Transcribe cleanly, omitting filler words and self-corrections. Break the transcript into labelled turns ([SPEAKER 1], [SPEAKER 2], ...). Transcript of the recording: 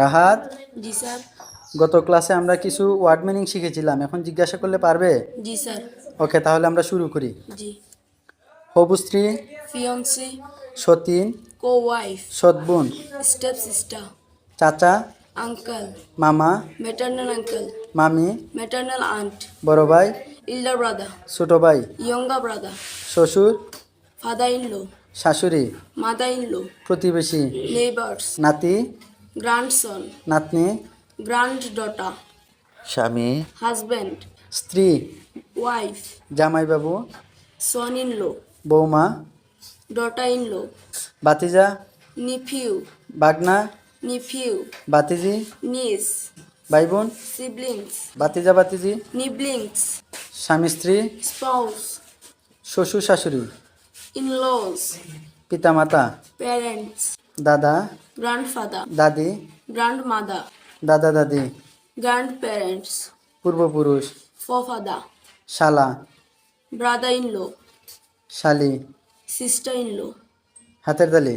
[SPEAKER 1] রাহাত,
[SPEAKER 2] জি sir.
[SPEAKER 1] গত ক্লাসে আমরা কিছু ওয়ার্ড মিনিং শিখেছিলাম, এখন জিজ্ঞাসা করলে পারবে?
[SPEAKER 2] জি স্যার।
[SPEAKER 1] ওকে, তাহলে আমরা শুরু করি।
[SPEAKER 2] জি।
[SPEAKER 1] হবু স্ত্রী,
[SPEAKER 2] ফিয়ন্সি,
[SPEAKER 1] সতীন,
[SPEAKER 2] কো-ওয়াইফ,
[SPEAKER 1] সৎবোন,
[SPEAKER 2] স্টেপ সিস্টার,
[SPEAKER 1] চাচা,
[SPEAKER 2] আঙ্কেল,
[SPEAKER 1] মামা,
[SPEAKER 2] maternal uncle,
[SPEAKER 1] মামি,
[SPEAKER 2] maternal aunt,
[SPEAKER 1] বড় ভাই,
[SPEAKER 2] elder brother,
[SPEAKER 1] ছোট ভাই,
[SPEAKER 2] younger brother,
[SPEAKER 1] শ্বশুর,
[SPEAKER 2] father-in-law,
[SPEAKER 1] শাশুড়ি,
[SPEAKER 2] mother-in-law,
[SPEAKER 1] প্রতিবেশী,
[SPEAKER 2] neighbors,
[SPEAKER 1] নাতি,
[SPEAKER 2] grandson,
[SPEAKER 1] নাতনি,
[SPEAKER 2] granddaughter,
[SPEAKER 1] স্বামী,
[SPEAKER 2] husband,
[SPEAKER 1] স্ত্রী,
[SPEAKER 2] wife,
[SPEAKER 1] জামাইবাবু,
[SPEAKER 2] son-in-law,
[SPEAKER 1] বৌমা,
[SPEAKER 2] daughter-in-law,
[SPEAKER 1] বাতিজা,
[SPEAKER 2] nephew,
[SPEAKER 1] বাগনা,
[SPEAKER 2] nephew,
[SPEAKER 1] বাতিজি,
[SPEAKER 2] niece,
[SPEAKER 1] ভাই বোন,
[SPEAKER 2] siblings,
[SPEAKER 1] বাতিজা বাতিজি,
[SPEAKER 2] nibblings,
[SPEAKER 1] স্বামী স্ত্রী,
[SPEAKER 2] spouse,
[SPEAKER 1] শ্বশুর শাশুড়ি,
[SPEAKER 2] in-laws,
[SPEAKER 1] পিতামাতা,
[SPEAKER 2] parents,
[SPEAKER 1] দাদা,
[SPEAKER 2] grandfather,
[SPEAKER 1] দাদি,
[SPEAKER 2] grandmother,
[SPEAKER 1] দাদা দাদি,
[SPEAKER 2] grandparents,
[SPEAKER 1] পূর্বপুরুষ,
[SPEAKER 2] forefather,
[SPEAKER 1] শালা,
[SPEAKER 2] brother-in-law,
[SPEAKER 1] শালি,
[SPEAKER 2] sister-in-law,
[SPEAKER 1] হাতের তালি।